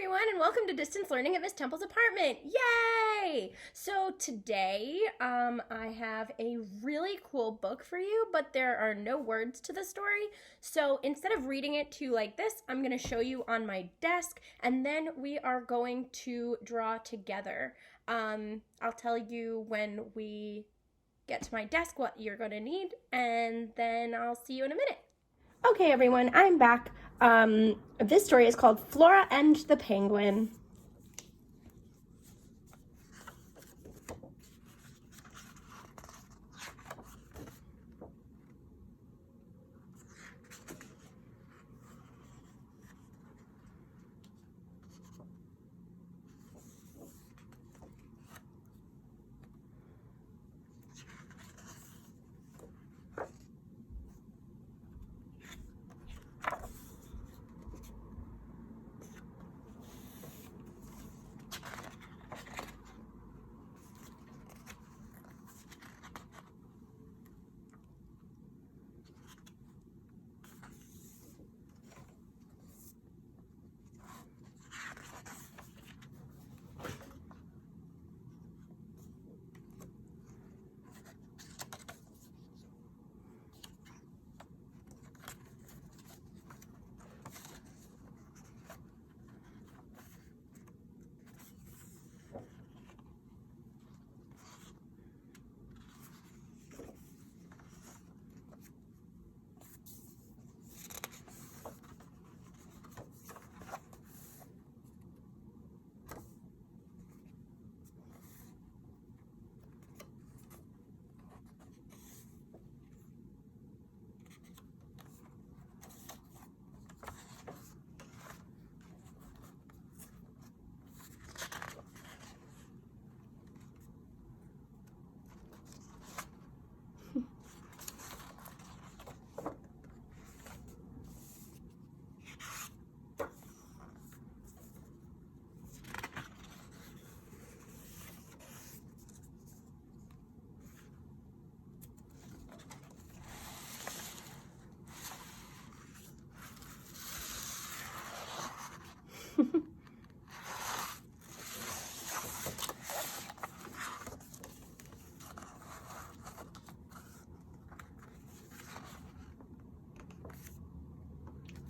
everyone, and welcome to Distance Learning at Miss Temple's apartment. Yay! So today, I have a really cool book for you, but there are no words to the story. So instead of reading it to you like this, I'm going to show you on my desk, and then we are going to draw together. I'll tell you when we get to my desk what you're going to need, and then I'll see you in a minute. Okay, everyone, I'm back. This story is called Flora and the Penguin.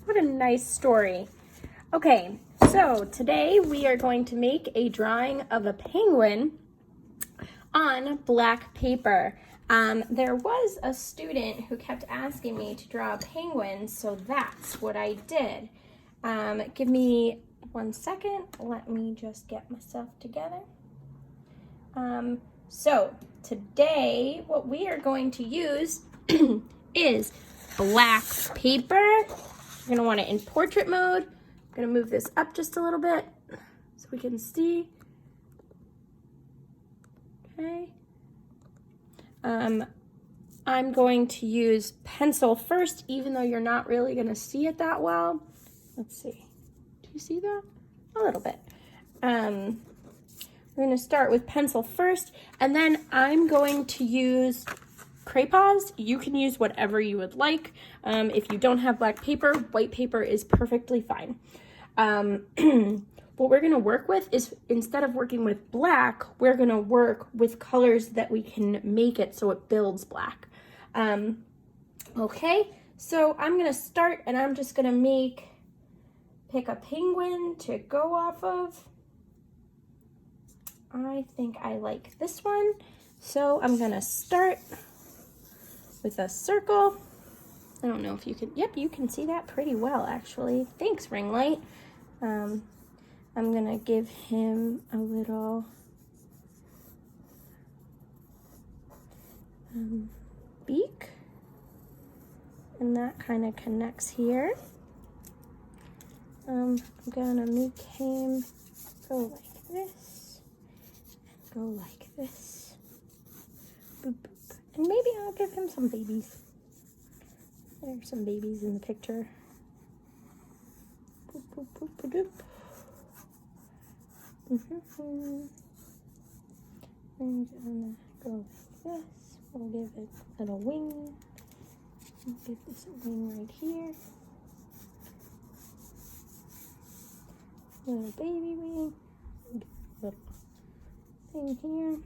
What a nice story. Okay, so today we are going to make a drawing of a penguin on black paper. There was a student who kept asking me to draw a penguin, so that's what I did. Give me 1 second. Let me just get myself together. So today what we are going to use is black paper. You're gonna want it in portrait mode. I'm gonna move this up just a little bit so we can see. Okay. I'm going to use pencil first, even though you're not really gonna see it that well. Let's see. Do you see that? A little bit. We're gonna start with pencil first, and then I'm going to use Crayons. You can use whatever you would like. If you don't have black paper, white paper is perfectly fine. What we're going to work with is, instead of working with black, we're going to work with colors that we can make it so it builds black. Okay, so I'm going to start, and I'm just going to pick a penguin to go off of. I think I like this one. So I'm going to start with a circle. I don't know if you can, yep, you can see that pretty well, actually. Thanks, ring light. I'm gonna give him a little beak, and that kind of connects here. I'm gonna make him go like this, and go like this. Boop, boop. And maybe I'll give him some babies. There's some babies in the picture. Boop, boop, boop, boop, boop. And I'm gonna go like this. We'll give it a little wing. We'll give this a wing right here. Little baby wing. Little thing here.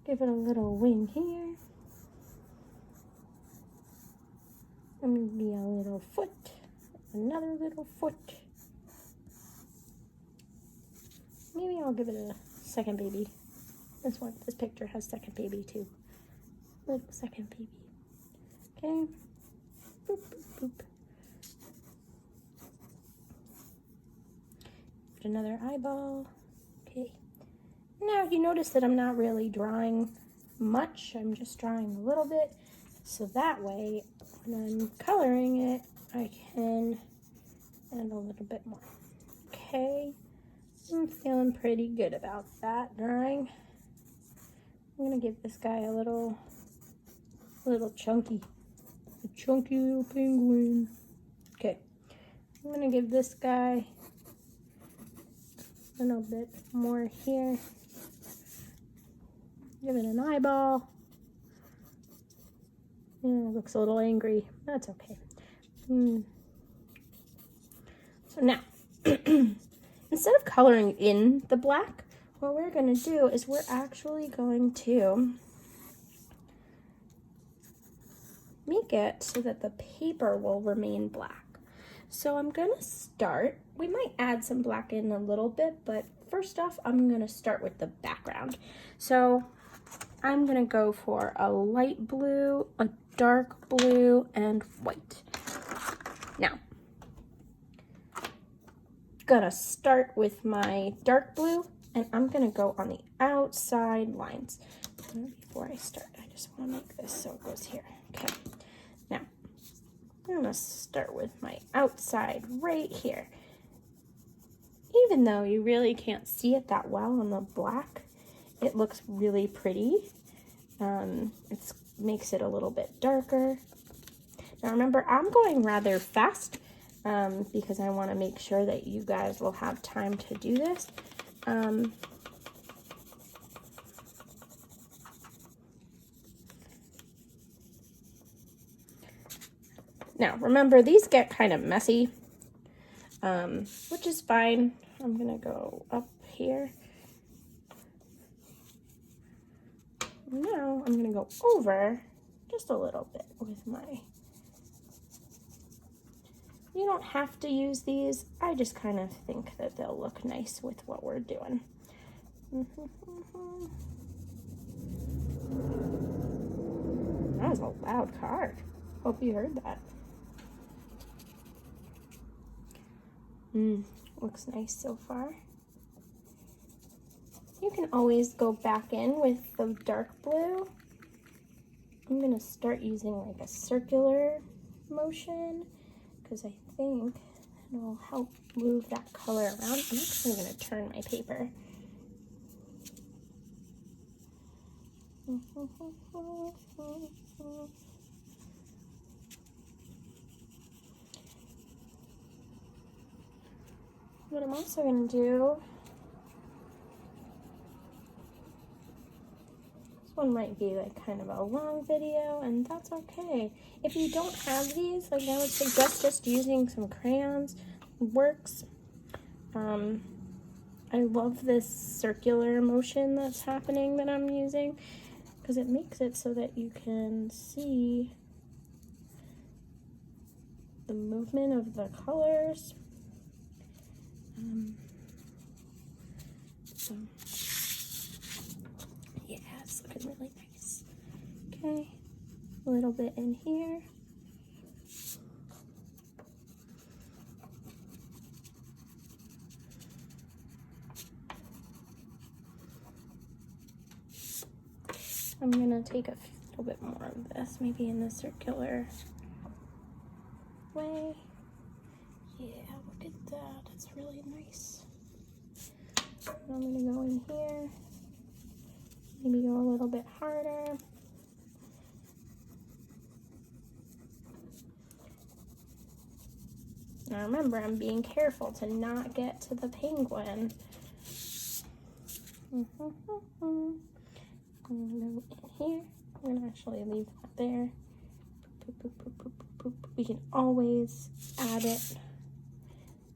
Give it a little wing here. And maybe a little foot. Another little foot. Maybe I'll give it a second baby. This picture has second baby too. Little second baby. Okay. Boop, boop, boop. Put another eyeball. Okay. Now you notice that I'm not really drawing much. I'm just drawing a little bit. So that way, when I'm coloring it, I can add a little bit more. Okay. I'm feeling pretty good about that drawing. I'm gonna give this guy a little chunky little penguin. Okay, I'm gonna give this guy a little bit more here. Give it an eyeball. Yeah, it looks a little angry. That's okay. So now, instead of coloring in the black, what we're going to do is we're actually going to make it so that the paper will remain black. So I'm going to start, we might add some black in a little bit, but first off, I'm going to start with the background. So I'm going to go for a light blue, a dark blue, and white. Now, gonna start with my dark blue, and I'm gonna go on the outside lines. Before I start, I just want to make this so it goes here. Okay, now I'm gonna start with my outside right here. Even though you really can't see it that well on the black, it looks really pretty. It makes it a little bit darker. Now remember, I'm going rather fast because I want to make sure that you guys will have time to do this. Now remember, these get kind of messy, which is fine. I'm gonna go up here. Now I'm gonna go over just a little bit with my, you don't have to use these. I just kind of think that they'll look nice with what we're doing. That was a loud card. Hope you heard that. Looks nice so far. You can always go back in with the dark blue. I'm gonna start using like a circular motion because I think it'll help move that color around. I'm actually gonna turn my paper. What I'm also gonna do, this one might be like kind of a long video, and that's okay. If you don't have these, like I would suggest just using some crayons. Works. I love this circular motion that's happening that I'm using because it makes it so that you can see the movement of the colors. So yeah, it's looking really nice. Okay, a little bit in here. I'm gonna take a little bit more of this, maybe in the circular way. Yeah, look at that, it's really nice. I'm gonna go in here, maybe go a little bit harder. Now remember, I'm being careful to not get to the penguin. I'm gonna go in here. I'm gonna actually leave that there. Boop, boop, boop, boop, boop, boop. We can always add it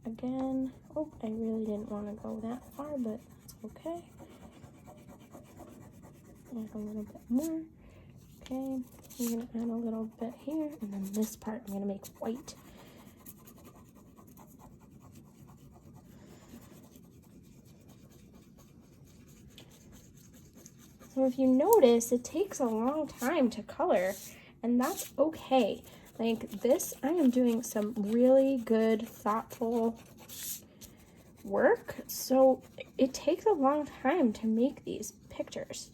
again. Oh, I really didn't want to go that far, but it's okay. Add a little bit more. Okay, I'm gonna add a little bit here, and then this part I'm gonna make white. So if you notice, it takes a long time to color, and that's okay. Like this, I am doing some really good, thoughtful work, so it takes a long time to make these pictures.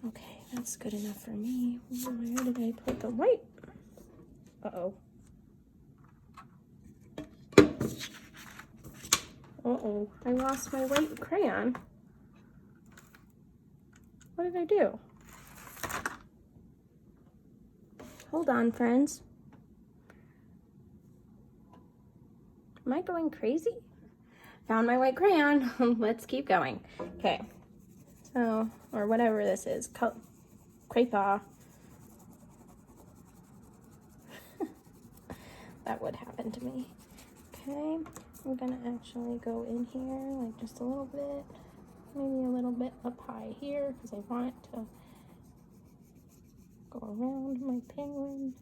Okay, that's good enough for me. Where did I put the white? Uh-oh. Uh-oh, I lost my white crayon. What did I do? Hold on, friends. Am I going crazy? Found my white crayon. Let's keep going. Okay. So, or whatever this is. Craypaw. That would happen to me. Okay. I'm gonna actually go in here, like just a little bit. Maybe a little bit up high here, because I want it to go around my penguin.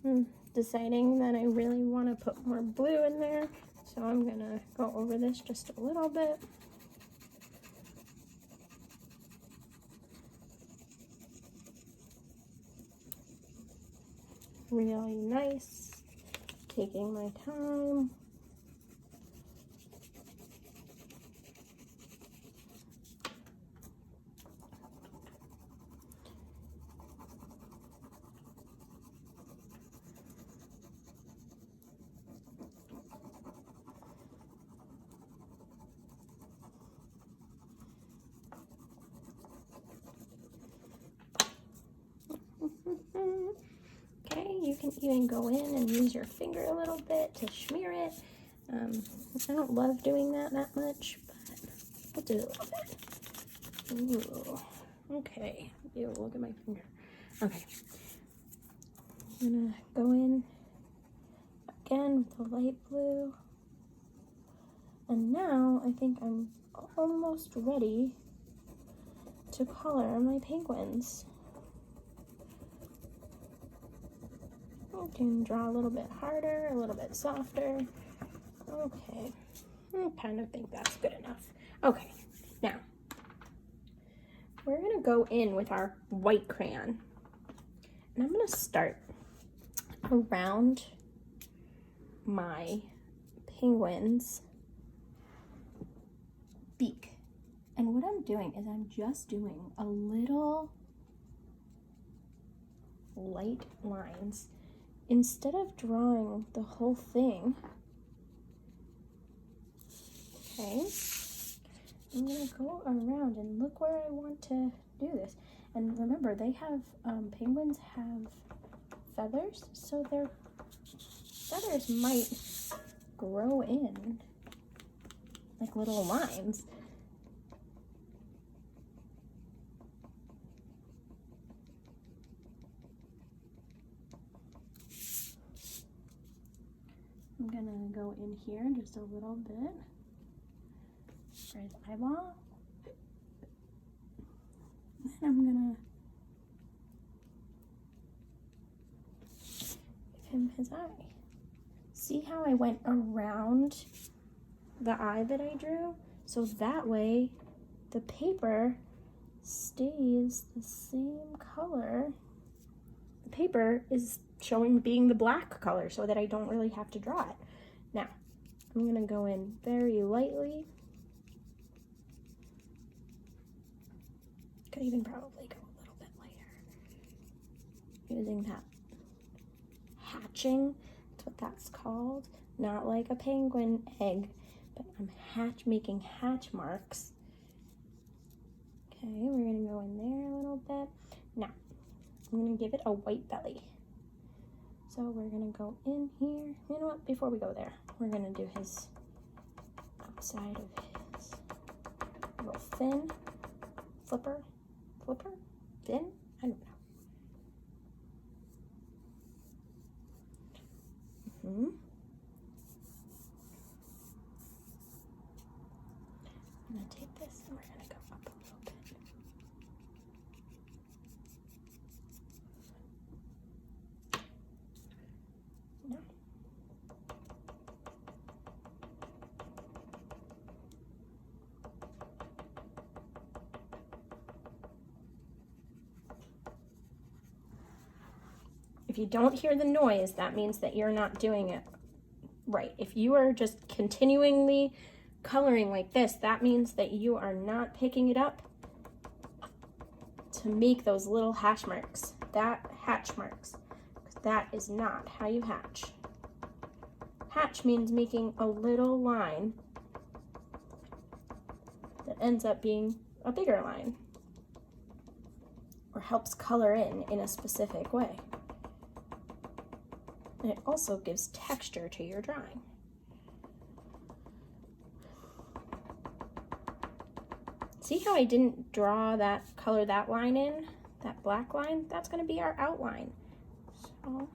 I'm deciding that I really want to put more blue in there, so I'm gonna go over this just a little bit. Really nice, taking my time. Okay, you can even go in and use your finger a little bit to smear it. I don't love doing that much, but we'll do a little bit. Ooh, okay. Ew, look at my finger. Okay. I'm gonna go in again with the light blue. And now I think I'm almost ready to color my penguins. You can draw a little bit harder, a little bit softer. Okay, I kind of think that's good enough. Okay, now we're gonna go in with our white crayon, and I'm gonna start around my penguin's beak. And what I'm doing is I'm just doing a little light lines. Instead of drawing the whole thing, okay, I'm gonna go around and look where I want to do this. And remember, they have, penguins have feathers, so their feathers might grow in like little lines. I'm gonna go in here just a little bit for his eyeball. And I'm gonna give him his eye. See how I went around the eye that I drew? So that way the paper stays the same color. The paper is showing being the black color so that I don't really have to draw it. Now, I'm gonna go in very lightly. Could even probably go a little bit lighter. Using that hatching, that's what that's called. Not like a penguin egg, but I'm making hatch marks. Okay, we're gonna go in there a little bit. Now, I'm gonna give it a white belly. So we're gonna go in here. You know what, before we go there, we're gonna do his outside of his little fin, fin? I don't know. I'm gonna take this and we're gonna go up a little bit. No. If you don't hear the noise, that means that you're not doing it right. If you are just continually coloring like this, that means that you are not picking it up to make those little hatch marks. That is not how you hatch. Hatch means making a little line that ends up being a bigger line or helps color in a specific way. And it also gives texture to your drawing. See how I didn't color that line in, that black line? That's gonna be our outline. So,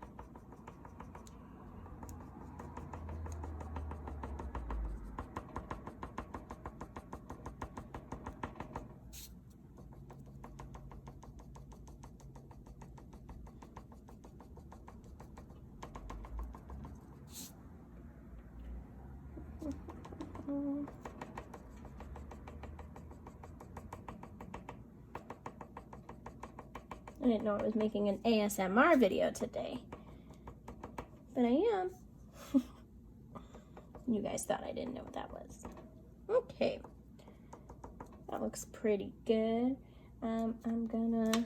I didn't know I was making an ASMR video today, but I am. You guys thought I didn't know what that was. Okay, that looks pretty good. I'm gonna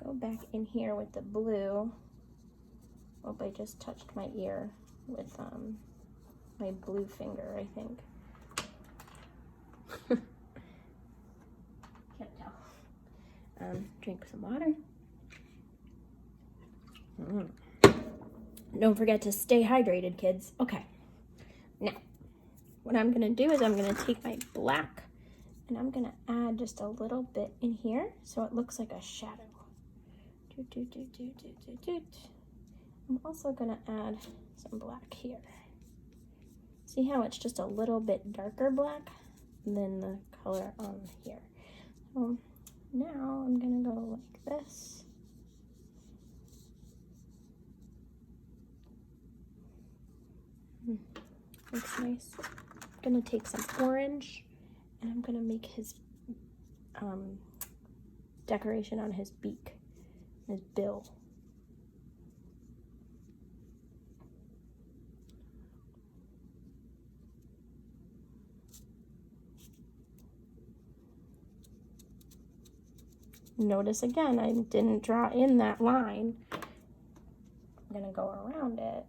go back in here with the blue. Oh, I just touched my ear with my blue finger, I think. Can't tell. Drink some water. Don't forget to stay hydrated, kids. Okay, now what I'm gonna do is I'm gonna take my black and I'm gonna add just a little bit in here so it looks like a shadow. I'm also gonna add some black here. See how it's just a little bit darker black than the color on here. So now I'm gonna go like this. Looks nice. I'm gonna take some orange and I'm gonna make his decoration on his beak, his bill. Notice again, I didn't draw in that line. I'm gonna go around it.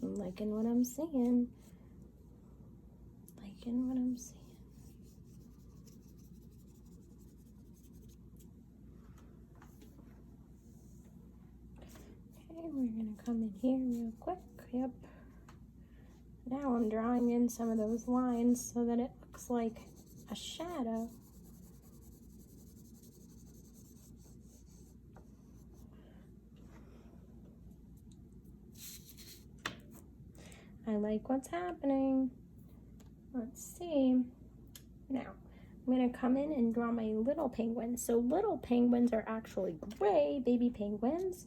I'm liking what I'm seeing. Liking what I'm seeing. Okay, we're gonna come in here real quick. Yep. Now I'm drawing in some of those lines so that it looks like a shadow. I like what's happening. Let's see. Now, I'm gonna come in and draw my little penguins. So little penguins are actually gray baby penguins.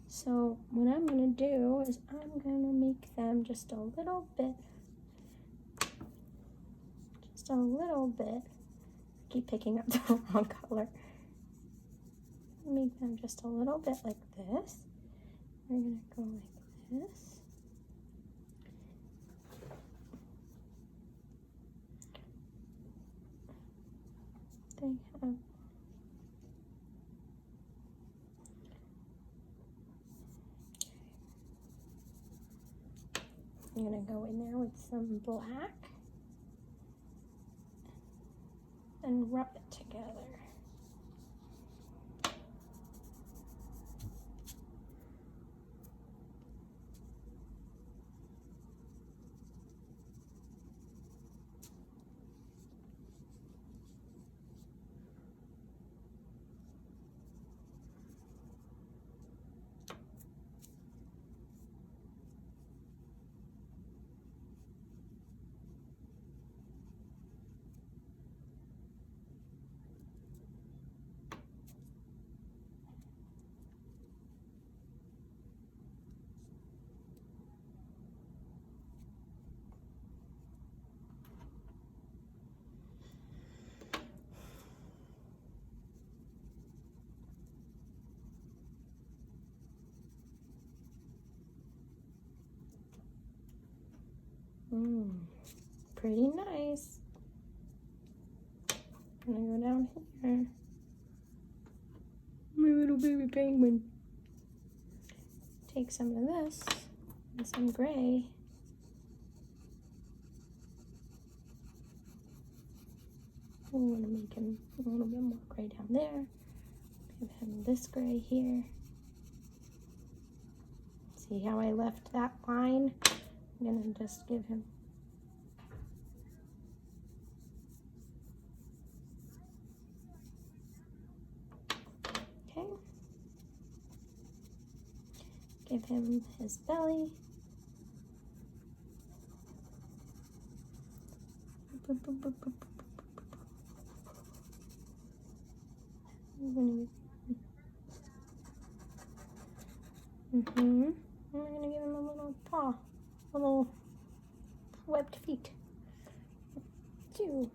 So what I'm gonna do is I'm gonna make them just a little bit. Keep picking up the wrong color. Make them just a little bit like this. We're gonna go like this. They have I'm gonna go in there with some black and rub it together. Pretty nice. I'm gonna go down here. My little baby penguin. Take some of this and some gray. I want to make him a little bit more gray down there. Give him this gray here. See how I left that line? I'm gonna just give him give him his belly. Boop, boop, boop, boop, boop, boop. I'm gonna give him a little paw, little webbed feet. I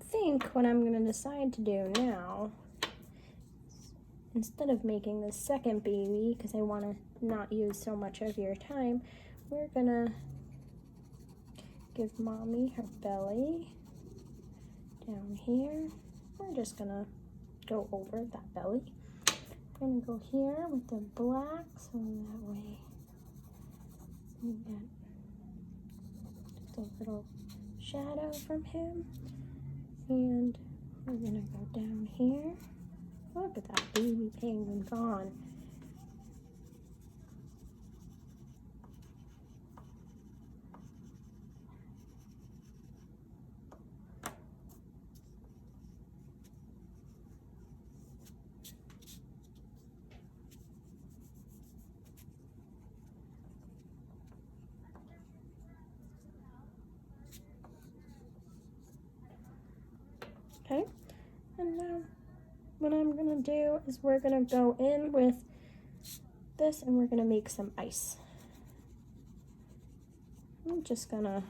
think what I'm gonna decide to do now, instead of making the second baby, because I want to not use so much of your time, we're gonna give mommy her belly down here. We're just gonna go over that belly. I'm gonna go here with the black, so that way we get just a little shadow from him. And we're gonna go down here. Look at that baby penguin gone. Okay, and now what I'm gonna do is we're gonna go in with this and we're gonna make some ice. I'm just gonna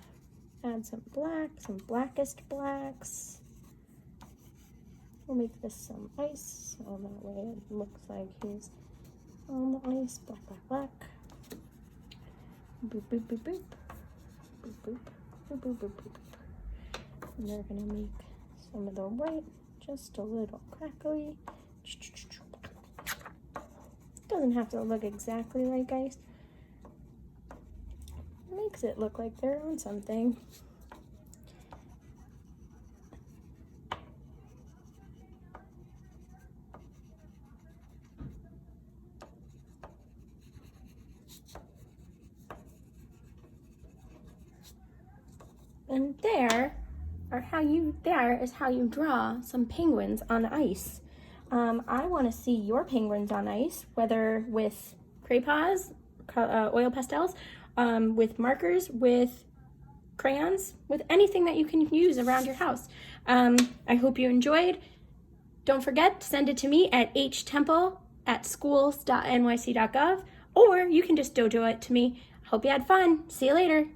add some black, some blackest blacks. We'll make this some ice, so that way it looks like he's on the ice. Black, black, black. Boop, boop, boop, boop. Boop, boop, boop, boop, boop, boop. And they're gonna make some of the white just a little crackly. Doesn't have to look exactly like ice. It makes it look like they're on something. And there is how you draw some penguins on ice. I want to see your penguins on ice, whether with crayons, oil pastels, with markers, with crayons, with anything that you can use around your house. I hope you enjoyed. Don't forget to send it to me at htemple@schools.nyc.gov, or you can just dojo it to me. Hope you had fun. See you later.